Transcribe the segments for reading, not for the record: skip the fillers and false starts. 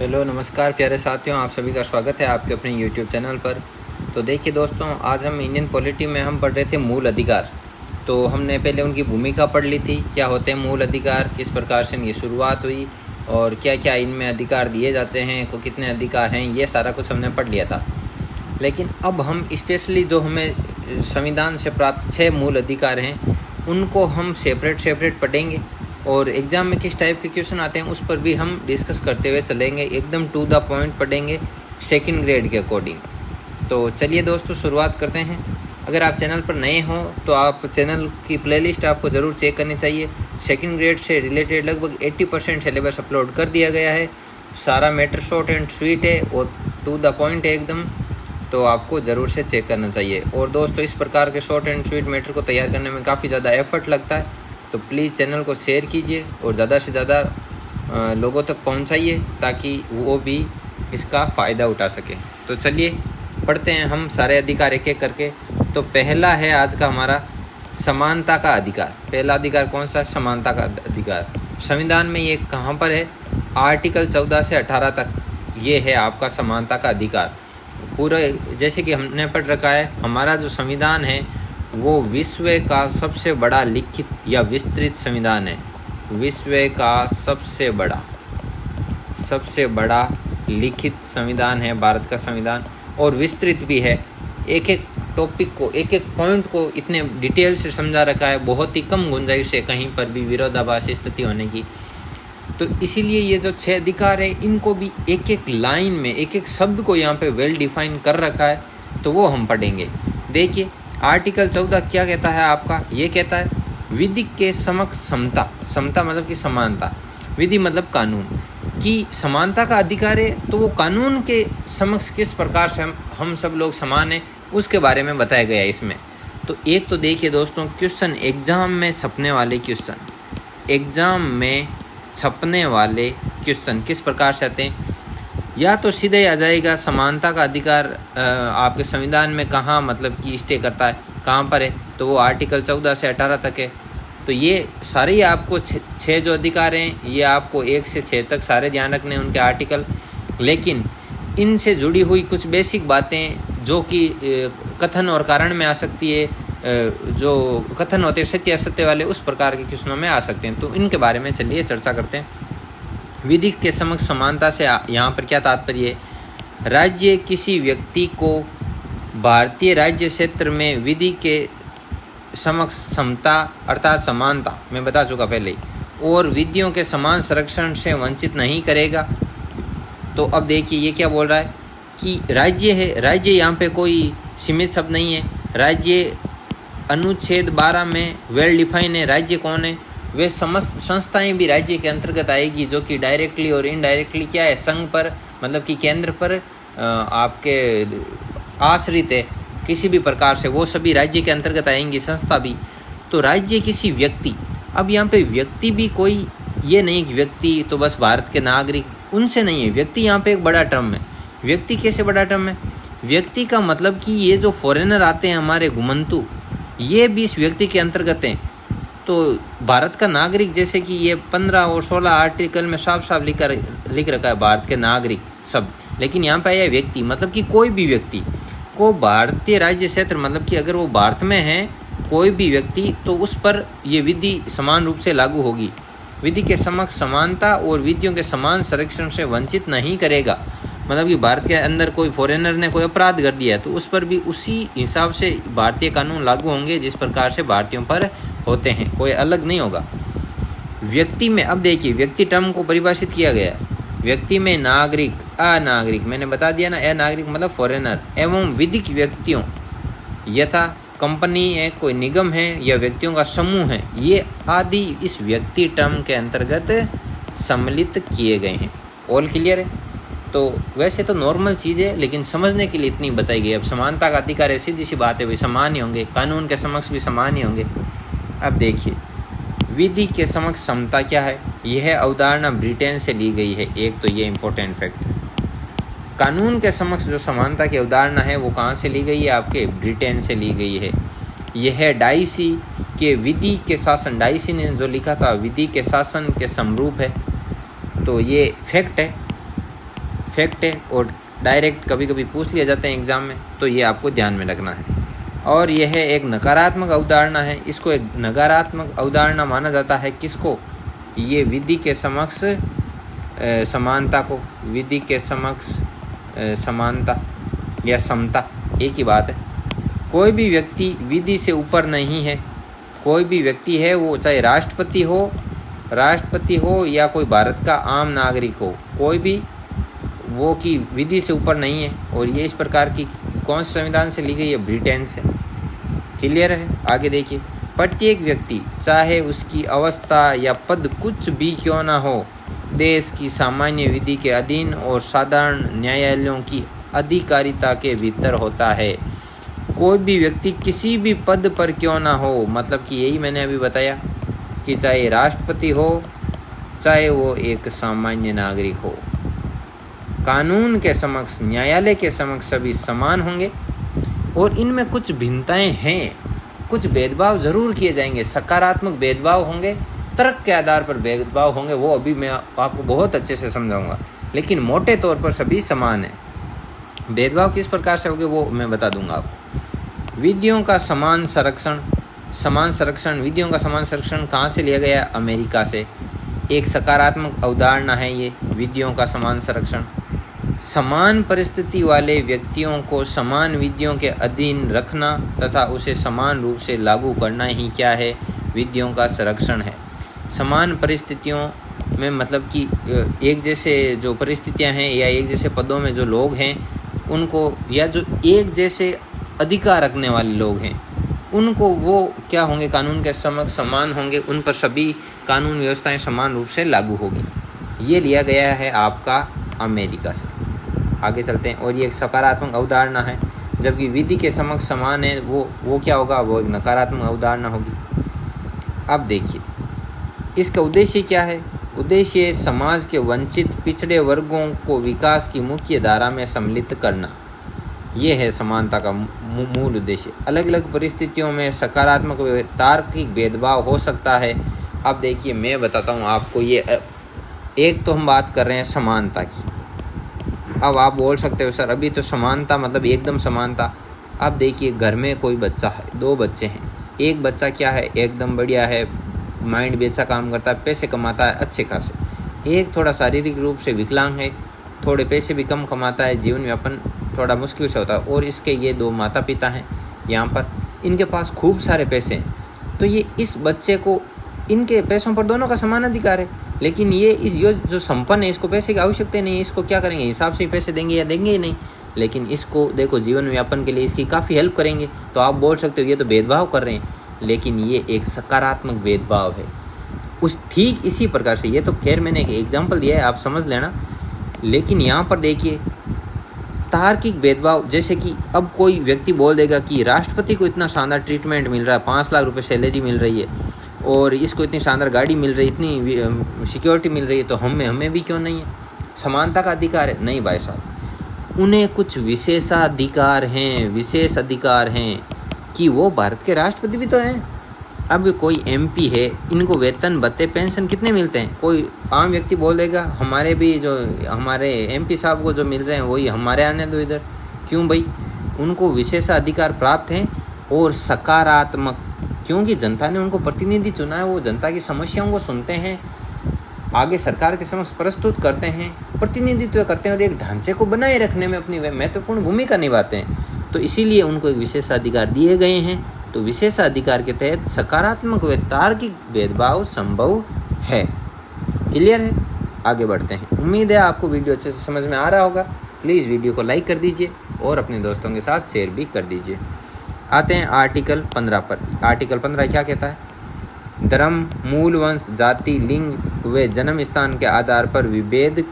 Hello नमस्कार प्यारे साथियों, आप सभी का स्वागत है आपके अपने यूट्यूब चैनल पर। तो देखिए दोस्तों, आज हम इंडियन पॉलिटी में हम पढ़ रहे थे मूल अधिकार। तो हमने पहले उनकी भूमिका पढ़ ली थी, क्या होते हैं मूल अधिकार, किस प्रकार से इनकी शुरुआत हुई और क्या क्या इनमें अधिकार दिए जाते हैं, को कितने अधिकार हैं, ये सारा कुछ हमने पढ़ लिया था। लेकिन अब हम स्पेशली जो हमें संविधान से प्राप्त 6 मूल अधिकार हैं उनको हम सेपरेट पढ़ेंगे और एग्ज़ाम में किस टाइप के क्वेश्चन आते हैं उस पर भी हम डिस्कस करते हुए चलेंगे। एकदम टू द पॉइंट पढ़ेंगे सेकंड ग्रेड के अकॉर्डिंग। तो चलिए दोस्तों शुरुआत करते हैं। अगर आप चैनल पर नए हों तो आप चैनल की प्लेलिस्ट आपको ज़रूर चेक करनी चाहिए। सेकंड ग्रेड से रिलेटेड लगभग 80% सिलेबस अपलोड कर दिया गया है। सारा मैटर शॉर्ट एंड स्वीट है और टू द पॉइंट है एकदम, तो आपको ज़रूर से चेक करना चाहिए। और दोस्तों, इस प्रकार के शॉर्ट एंड स्वीट मैटर को तैयार करने में काफ़ी ज़्यादा एफर्ट लगता है, तो प्लीज़ चैनल को शेयर कीजिए और ज़्यादा से ज़्यादा लोगों तक पहुंचाइए ताकि वो भी इसका फ़ायदा उठा सके। तो चलिए पढ़ते हैं हम सारे अधिकार एक एक करके। तो पहला है आज का हमारा समानता का अधिकार। पहला अधिकार कौन सा? समानता का अधिकार। संविधान में ये कहाँ पर है? आर्टिकल 14 से 18 तक ये है आपका समानता का अधिकार। पूरे जैसे कि हमने पढ़ रखा है, हमारा जो संविधान है वो विश्व का सबसे बड़ा लिखित या विस्तृत संविधान है। विश्व का सबसे बड़ा लिखित संविधान है भारत का संविधान, और विस्तृत भी है। एक एक टॉपिक को, एक एक पॉइंट को इतने डिटेल से समझा रखा है, बहुत ही कम गुंजाइश है कहीं पर भी विरोधाभासी स्थिति होने की। तो इसीलिए ये जो 6 अधिकार है इनको भी एक एक लाइन में, एक एक शब्द को यहाँ पे वेल डिफाइन कर रखा है, तो वो हम पढ़ेंगे। देखिए आर्टिकल 14 क्या कहता है आपका? ये कहता है विधि के समक्ष समता। समता मतलब कि समानता, विधि मतलब कानून की समानता का अधिकार है। तो वो कानून के समक्ष किस प्रकार से हम सब लोग समान हैं उसके बारे में बताया गया है इसमें। तो एक तो देखिए दोस्तों, क्वेश्चन एग्जाम में छपने वाले क्वेश्चन, एग्जाम में छपने वाले क्वेश्चन किस प्रकार से आते हैं? या तो सीधे आ जाएगा समानता का अधिकार आपके संविधान में कहाँ मतलब कि स्टे करता है, कहाँ पर है, तो वो आर्टिकल 14 से 18 तक है। तो ये सारे ही आपको 6 जो अधिकार हैं ये आपको 1 से 6 तक सारे ध्यान रखने हैं उनके आर्टिकल। लेकिन इनसे जुड़ी हुई कुछ बेसिक बातें जो कि कथन और कारण में आ सकती है, जो कथन होते हैं सत्य असत्य वाले, उस प्रकार के क्वेश्चनों में आ सकते हैं। तो इनके बारे में चलिए चर्चा करते हैं। विधि के समक्ष समानता से यहाँ पर क्या तात्पर्य है? राज्य किसी व्यक्ति को भारतीय राज्य क्षेत्र में विधि के समक्ष समता अर्थात समानता, मैं बता चुका पहले, और विधियों के समान संरक्षण से वंचित नहीं करेगा। तो अब देखिए ये क्या बोल रहा है कि राज्य है, राज्य यहाँ पे कोई सीमित शब्द नहीं है। राज्य अनुच्छेद 12 में वेल डिफाइन है। राज्य कौन है? वे समस्त संस्थाएं भी राज्य के अंतर्गत आएगी जो कि डायरेक्टली और इनडायरेक्टली क्या है, संघ पर मतलब कि केंद्र पर आपके आश्रित है किसी भी प्रकार से, वो सभी राज्य के अंतर्गत आएंगी, संस्था भी। तो राज्य किसी व्यक्ति, अब यहाँ पे व्यक्ति भी कोई ये नहीं कि व्यक्ति तो बस भारत के नागरिक, उनसे नहीं है। व्यक्ति यहाँ पे एक बड़ा टर्म है। व्यक्ति कैसे बड़ा टर्म है? व्यक्ति का मतलब कि ये जो फॉरेनर आते हैं हमारे घुमंतु, ये भी इस व्यक्ति के अंतर्गत हैं। तो भारत का नागरिक, जैसे कि ये 15 और 16 आर्टिकल में साफ साफ लिख रखा है भारत के नागरिक सब, लेकिन यहाँ पे आया व्यक्ति, मतलब कि कोई भी व्यक्ति को भारतीय राज्य क्षेत्र, मतलब कि अगर वो भारत में है कोई भी व्यक्ति, तो उस पर ये विधि समान रूप से लागू होगी। विधि के समक्ष समानता और विधियों के समान संरक्षण से वंचित नहीं करेगा। मतलब कि भारत के अंदर कोई फॉरेनर ने कोई अपराध कर दिया है तो उस पर भी उसी हिसाब से भारतीय कानून लागू होंगे जिस प्रकार से भारतीयों पर होते हैं, कोई अलग नहीं होगा। व्यक्ति में अब देखिए व्यक्ति टर्म को परिभाषित किया गया है। व्यक्ति में नागरिक, अनागरिक, मैंने बता दिया ना, अनागरिक मतलब फॉरेनर, एवं विधिक व्यक्तियों यथा कंपनी है, कोई निगम है या व्यक्तियों का समूह है, ये आदि इस व्यक्ति टर्म के अंतर्गत सम्मिलित किए गए हैं। ऑल क्लियर है? तो वैसे तो नॉर्मल चीज़ है लेकिन समझने के लिए इतनी बताई गई। अब समानता का अधिकार है, सीधी सी बात है, वे समान ही होंगे, कानून के समक्ष भी समान ही होंगे। अब देखिए विधि के समक्ष समता क्या है? यह अवधारणा ब्रिटेन से ली गई है। एक तो ये इम्पोर्टेंट फैक्ट है। कानून के समक्ष जो समानता की अवधारणा है वो कहाँ से ली गई है? आपके ब्रिटेन से ली गई है। यह डाइसी के विधि के शासन, डाइसी ने जो लिखा था विधि के शासन के समरूप है। तो ये फैक्ट है। फैक्ट है और डायरेक्ट कभी कभी पूछ लिया जाते हैं एग्ज़ाम में, तो ये आपको ध्यान में रखना है। और यह एक नकारात्मक अवधारणा है। इसको एक नकारात्मक अवधारणा माना जाता है किसको? ये विधि के समक्ष समानता को, विधि के समक्ष समानता या समता, एक ही बात है। कोई भी व्यक्ति विधि से ऊपर नहीं है। कोई भी व्यक्ति है, वो चाहे राष्ट्रपति हो या कोई भारत का आम नागरिक हो, कोई भी वो की विधि से ऊपर नहीं है। और ये इस प्रकार की कौन से संविधान से ली गई है? ब्रिटेन से। क्लियर है? आगे देखिए, प्रत्येक व्यक्ति चाहे उसकी अवस्था या पद कुछ भी क्यों ना हो, देश की सामान्य विधि के अधीन और साधारण न्यायालयों की अधिकारिता के भीतर होता है। कोई भी व्यक्ति किसी भी पद पर क्यों ना हो, मतलब कि यही मैंने अभी बताया कि चाहे राष्ट्रपति हो, चाहे वो एक सामान्य नागरिक हो, कानून के समक्ष, न्यायालय के समक्ष सभी समान होंगे। और इनमें कुछ भिन्नताएं हैं, कुछ भेदभाव जरूर किए जाएंगे। सकारात्मक भेदभाव होंगे, तर्क के आधार पर भेदभाव होंगे, वो अभी मैं आपको बहुत अच्छे से समझाऊंगा। लेकिन मोटे तौर पर सभी समान है। भेदभाव किस प्रकार से होंगे वो मैं बता दूंगा आपको। विधियों का समान संरक्षण, विधियों का समान संरक्षण कहाँ से लिया गया? अमेरिका से। एक सकारात्मक अवधारणा है ये, विधियों का समान संरक्षण। समान परिस्थिति वाले व्यक्तियों को समान विधियों के अधीन रखना तथा उसे समान रूप से लागू करना ही क्या है? विधियों का संरक्षण है। समान परिस्थितियों में मतलब कि एक जैसे जो परिस्थितियां हैं या एक जैसे पदों में जो लोग हैं उनको, या जो एक जैसे अधिकार रखने वाले लोग हैं उनको, वो क्या होंगे? कानून के समक्ष समान होंगे, उन पर सभी कानून व्यवस्थाएं समान रूप से लागू होगी। ये लिया गया है आपका अमेरिका से। आगे चलते हैं। और ये एक सकारात्मक अवधारणा है, जबकि विधि के समक्ष समान है वो क्या होगा? वो एक नकारात्मक अवधारणा होगी। अब देखिए इसका उद्देश्य क्या है? उद्देश्य समाज के वंचित पिछड़े वर्गों को विकास की मुख्य धारा में सम्मिलित करना। ये है समानता का मूल उद्देश्य। अलग अलग परिस्थितियों में सकारात्मक व तार्किक भेदभाव हो सकता है। अब देखिए मैं बताता हूँ आपको। ये एक तो हम बात कर रहे हैं समानता की। अब आप बोल सकते हो सर अभी तो समानता मतलब एकदम समानता। अब देखिए घर में कोई बच्चा है, 2 बच्चे हैं। एक बच्चा क्या है? एकदम बढ़िया है, माइंड भी अच्छा काम करता है, पैसे कमाता है अच्छे खासे। एक थोड़ा शारीरिक रूप से विकलांग है, थोड़े पैसे भी कम कमाता है, जीवन यापन थोड़ा मुश्किल से होता है। और इसके ये 2 माता पिता हैं यहाँ पर, इनके पास खूब सारे पैसे हैं। तो ये इस बच्चे को, इनके पैसों पर दोनों का समान अधिकार है। लेकिन ये जो संपन्न है, इसको पैसे की आवश्यकता नहीं है। इसको क्या करेंगे? हिसाब से ही पैसे देंगे या देंगे ही नहीं। लेकिन इसको देखो जीवन यापन के लिए इसकी काफ़ी हेल्प करेंगे। तो आप बोल सकते हो ये तो भेदभाव कर रहे हैं, लेकिन ये एक सकारात्मक भेदभाव है। उस ठीक इसी प्रकार से, ये तो खैर मैंने एक एग्जाम्पल दिया है, आप समझ लेना। लेकिन यहाँ पर देखिए तार्किक भेदभाव, जैसे कि अब कोई व्यक्ति बोल देगा कि राष्ट्रपति को इतना शानदार ट्रीटमेंट मिल रहा है, 5 लाख रुपए सैलरी मिल रही है और इसको इतनी शानदार गाड़ी मिल रही है, इतनी सिक्योरिटी मिल रही है, तो हमें भी क्यों नहीं है? समानता का अधिकार है? नहीं भाई साहब, उन्हें कुछ विशेष अधिकार हैं कि वो भारत के राष्ट्रपति भी तो हैं। अब कोई एमपी है, इनको वेतन भत्ते पेंशन कितने मिलते हैं? कोई आम व्यक्ति बोलेगा हमारे भी जो हमारे एमपी साहब को जो मिल रहे हैं वही हमारे आने दो इधर। क्यों भाई? उनको विशेष अधिकार प्राप्त हैं और सकारात्मक, क्योंकि जनता ने उनको प्रतिनिधि चुना है। वो जनता की समस्याओं को सुनते हैं, आगे सरकार के समक्ष प्रस्तुत करते हैं, प्रतिनिधित्व करते हैं और एक ढांचे को बनाए रखने में अपनी महत्वपूर्ण भूमिका निभाते हैं। तो इसीलिए उनको एक विशेषाधिकार दिए गए हैं। तो विशेषाधिकार के तहत सकारात्मक व तार्किक भेदभाव संभव है। क्लियर है? आगे बढ़ते हैं। उम्मीद है आपको वीडियो अच्छे से समझ में आ रहा होगा। प्लीज़ वीडियो को लाइक कर दीजिए और अपने दोस्तों के साथ शेयर भी कर दीजिए। आते हैं आर्टिकल 15 पर। आर्टिकल 15 क्या कहता है? धर्म, मूल वंश, जाति, लिंग व जन्म स्थान के आधार पर विभेद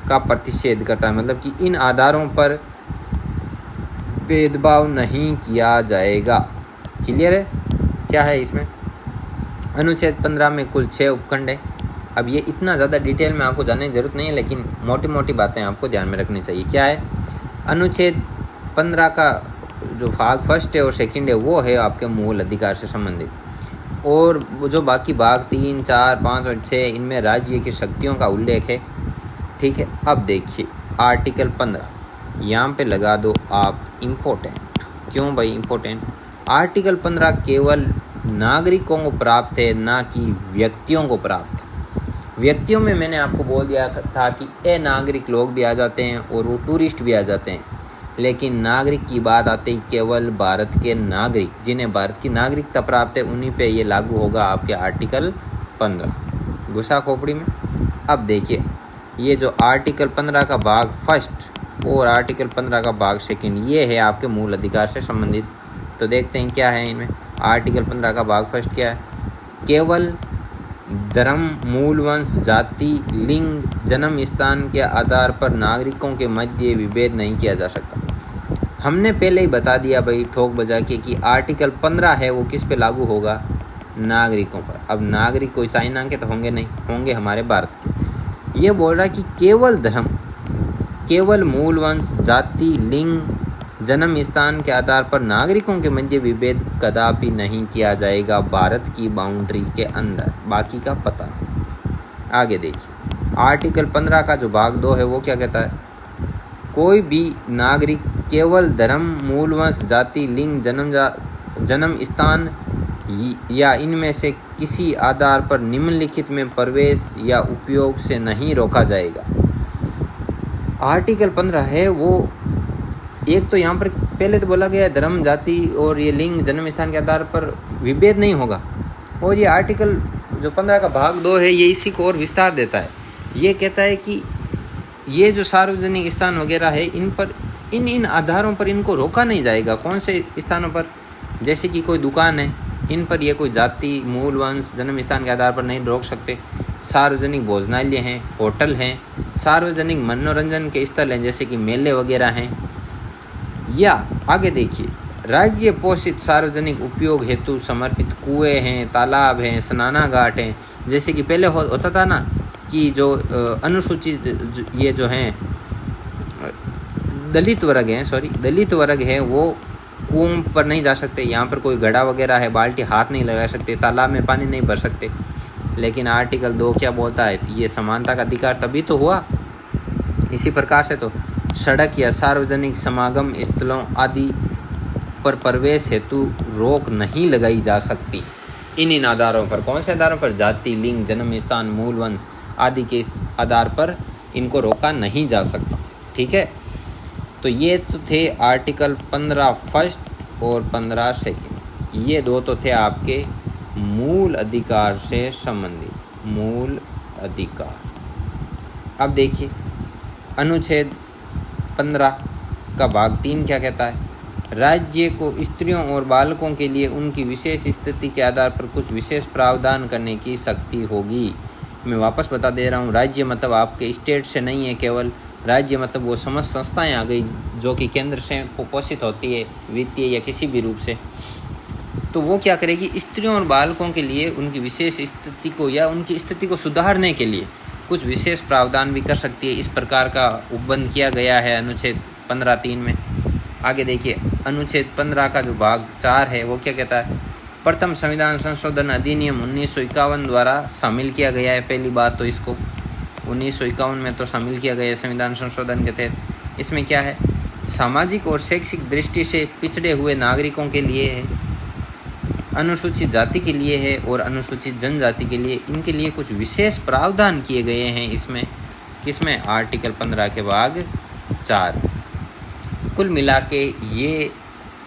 का प्रतिषेध करता है। मतलब कि इन आधारों पर भेदभाव नहीं किया जाएगा। क्लियर है? क्या है इसमें? अनुच्छेद 15 में कुल 6 उपखंड है। अब ये इतना ज़्यादा डिटेल में आपको जानने की ज़रूरत नहीं है, लेकिन मोटी मोटी बातें आपको ध्यान में रखनी चाहिए। क्या है? अनुच्छेद 15 का जो भाग फर्स्ट है और सेकंड है वो है आपके मूल अधिकार से संबंधित, और जो बाकी भाग 3, 4, 5 और 6 इनमें राज्य की शक्तियों का उल्लेख है। ठीक है। अब देखिए आर्टिकल 15, यहाँ पे लगा दो आप इम्पोर्टेंट। क्यों भाई इम्पोर्टेंट? आर्टिकल 15 केवल नागरिकों को प्राप्त है, ना कि व्यक्तियों को प्राप्त है। व्यक्तियों में मैंने आपको बोल दिया था कि अनागरिक लोग भी आ जाते हैं और वो टूरिस्ट भी आ जाते हैं, लेकिन नागरिक की बात आते ही केवल भारत के नागरिक, जिन्हें भारत की नागरिकता प्राप्त है, उन्हीं पे ये लागू होगा आपके आर्टिकल 15। घुसा खोपड़ी में। अब देखिए ये जो आर्टिकल 15 का भाग फर्स्ट और आर्टिकल 15 का भाग सेकंड, ये है आपके मूल अधिकार से संबंधित। तो देखते हैं क्या है इनमें। आर्टिकल 15 का भाग फर्स्ट क्या है? केवल धर्म, मूल वंश, जाति, लिंग, जन्म स्थान के आधार पर नागरिकों के मध्य विभेद नहीं किया जा सकता। हमने पहले ही बता दिया भाई ठोक बजा के कि आर्टिकल 15 है वो किस पे लागू होगा? नागरिकों पर। अब नागरिक कोई चाइना के तो होंगे नहीं, होंगे हमारे भारत के। ये बोल रहा है कि केवल धर्म, केवल मूल वंश, जाति, लिंग, जन्म स्थान के आधार पर नागरिकों के मध्य विभेद कदापि नहीं किया जाएगा भारत की बाउंड्री के अंदर। बाकी का पता नहीं। आगे देखिए आर्टिकल 15 का जो भाग 2 है वो क्या कहता है? कोई भी नागरिक केवल धर्म, मूल वंश, जाति, लिंग, जन्म स्थान या इनमें से किसी आधार पर निम्नलिखित में प्रवेश या उपयोग से नहीं रोका जाएगा। आर्टिकल 15 है वो, एक तो यहाँ पर पहले तो बोला गया है धर्म, जाति और ये लिंग, जन्म स्थान के आधार पर विभेद नहीं होगा, और ये आर्टिकल जो 15 का भाग 2 है ये इसी को और विस्तार देता है। ये कहता है कि ये जो सार्वजनिक स्थान वगैरह है इन पर इन आधारों पर इनको रोका नहीं जाएगा। कौन से स्थानों पर? जैसे कि कोई दुकान है, इन पर ये कोई जाति, मूल वंश, जन्म स्थान के आधार पर नहीं रोक सकते। सार्वजनिक भोजनालय हैं, होटल हैं, सार्वजनिक मनोरंजन के स्थल हैं जैसे कि मेले वगैरह हैं। या आगे देखिए राज्य पोषित सार्वजनिक उपयोग हेतु समर्पित कुएं हैं, तालाब हैं, स्नानाघाट हैं। जैसे कि पहले होता था ना कि जो अनुसूचित ये जो हैं दलित वर्ग है वो कुओं पर नहीं जा सकते। यहाँ पर कोई घड़ा वगैरह है, बाल्टी हाथ नहीं लगा सकते, तालाब में पानी नहीं भर सकते। लेकिन आर्टिकल 2 क्या बोलता है? ये समानता का अधिकार तभी तो हुआ। इसी प्रकार से तो सड़क या सार्वजनिक समागम स्थलों आदि पर प्रवेश हेतु रोक नहीं लगाई जा सकती। इन आधारों पर। कौन से आधारों पर? जाति, लिंग, जन्म स्थान, मूल वंश आदि के आधार पर इनको रोका नहीं जा सकता। ठीक है। तो ये तो थे आर्टिकल 15 फर्स्ट और 15 सेकंड। ये दो तो थे आपके मूल अधिकार से संबंधित मूल अधिकार। अब देखिए अनुच्छेद 15 का भाग 3 क्या कहता है? राज्य को स्त्रियों और बालकों के लिए उनकी विशेष स्थिति के आधार पर कुछ विशेष प्रावधान करने की शक्ति होगी। मैं वापस बता दे रहा हूँ, राज्य मतलब आपके स्टेट से नहीं है केवल। राज्य मतलब वो समस्त संस्थाएं आ गई जो कि केंद्र से पोषित होती है वित्तीय या किसी भी रूप से। तो वो क्या करेगी? स्त्रियों और बालकों के लिए उनकी विशेष स्थिति को या उनकी स्थिति को सुधारने के लिए कुछ विशेष प्रावधान भी कर सकती है। इस प्रकार का उपबंध किया गया है अनुच्छेद 15(3) में। आगे देखिए अनुच्छेद 15 का जो भाग 4 है वो क्या कहता है? प्रथम संविधान संशोधन अधिनियम 1951 द्वारा शामिल किया गया है। पहली बात तो इसको 1951 में तो शामिल किया गया है संविधान संशोधन के तहत। इसमें क्या है? सामाजिक और शैक्षिक दृष्टि से पिछड़े हुए नागरिकों के लिए है, अनुसूचित जाति के लिए है और अनुसूचित जनजाति के लिए, इनके लिए कुछ विशेष प्रावधान किए गए हैं इसमें। किसमें? आर्टिकल 15 के भाग 4। कुल मिला के ये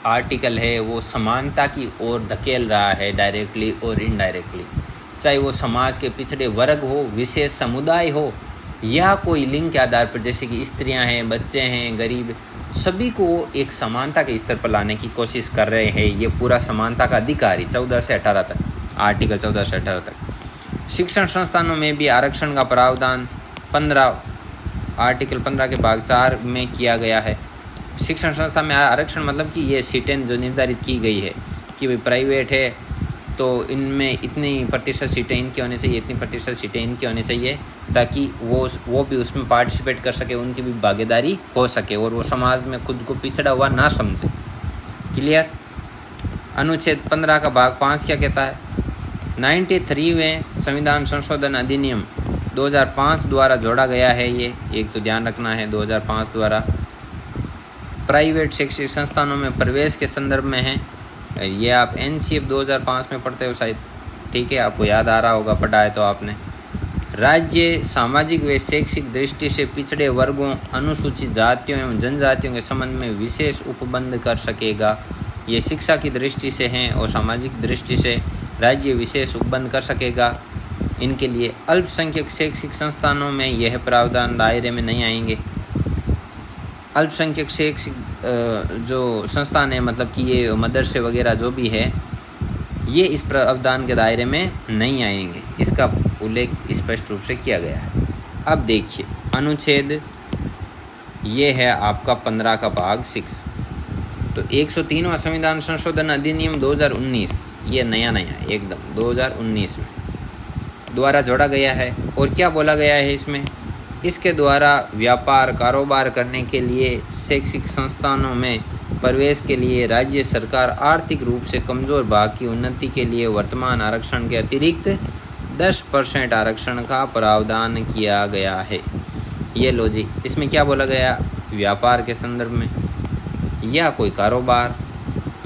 आर्टिकल है वो समानता की ओर धकेल रहा है डायरेक्टली और इनडायरेक्टली। चाहे वो समाज के पिछड़े वर्ग हो, विशेष समुदाय हो या कोई लिंग के आधार पर, जैसे कि स्त्रियां हैं, बच्चे हैं, गरीब, सभी को एक समानता के स्तर पर लाने की कोशिश कर रहे हैं। ये पूरा समानता का अधिकार ही 14 से 18 तक, आर्टिकल 14 से 18 तक। शिक्षण संस्थानों में भी आरक्षण का प्रावधान आर्टिकल 15 के भाग 4 में किया गया है। शिक्षण संस्था में आरक्षण मतलब कि ये सीटें जो निर्धारित की गई है कि भाई प्राइवेट है तो इनमें इतनी प्रतिशत सीटें इनकी होनी चाहिए, इतनी प्रतिशत सीटें इनकी होनी चाहिए, ताकि वो भी उसमें पार्टिसिपेट कर सके, उनकी भी भागीदारी हो सके और वो समाज में खुद को पिछड़ा हुआ ना समझे। क्लियर? अनुच्छेद 15 का भाग 5 क्या कहता है? 93वें संविधान संशोधन अधिनियम 2005 द्वारा जोड़ा गया है। ये एक तो ध्यान रखना है, 2005 द्वारा। प्राइवेट शैक्षिक संस्थानों में प्रवेश के संदर्भ में है। ये आप NCF 2005 में पढ़ते हो शायद, ठीक है, आपको याद आ रहा होगा, पढ़ा है तो आपने। राज्य सामाजिक व शैक्षिक दृष्टि से पिछड़े वर्गों, अनुसूचित जातियों एवं जनजातियों के संबंध में विशेष उपबंध कर सकेगा। ये शिक्षा की दृष्टि से हैं और सामाजिक दृष्टि से राज्य विशेष उपबंध कर सकेगा। इनके लिए अल्पसंख्यक शैक्षिक संस्थानों में यह प्रावधान दायरे में नहीं आएंगे। अल्पसंख्यक शैक्षिक जो संस्थान है, मतलब कि ये मदरसे वगैरह जो भी है, ये इस प्रावधान के दायरे में नहीं आएंगे। इसका उल्लेख स्पष्ट रूप से किया गया है। अब देखिए अनुच्छेद, ये है आपका 15 का भाग 6। तो 103वां संविधान संशोधन अधिनियम 2019, ये नया एकदम 2019 में द्वारा जोड़ा गया है। और क्या बोला गया है इसमें? इसके द्वारा व्यापार कारोबार करने के लिए शैक्षिक संस्थानों में प्रवेश के लिए राज्य सरकार आर्थिक रूप से कमज़ोर भाग की उन्नति के लिए वर्तमान आरक्षण के अतिरिक्त 10% आरक्षण का प्रावधान किया गया है। ये लो जी, इसमें क्या बोला गया? व्यापार के संदर्भ में या कोई कारोबार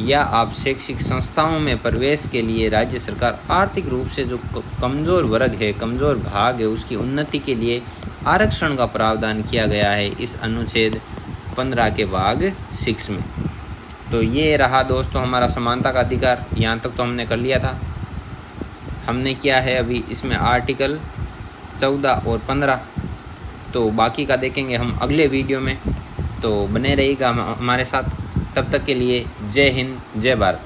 या आप शैक्षिक संस्थाओं में प्रवेश के लिए राज्य सरकार आर्थिक रूप से जो कमज़ोर वर्ग है, कमज़ोर भाग है, उसकी उन्नति के लिए आरक्षण का प्रावधान किया गया है इस अनुच्छेद 15 के भाग 6 में। तो ये रहा दोस्तों हमारा समानता का अधिकार। यहाँ तक तो हमने कर लिया था। हमने किया है अभी इसमें आर्टिकल 14 और 15, तो बाकी का देखेंगे हम अगले वीडियो में। तो बने रहिएगा हमारे साथ। तब तक के लिए जय हिंद, जय भारत।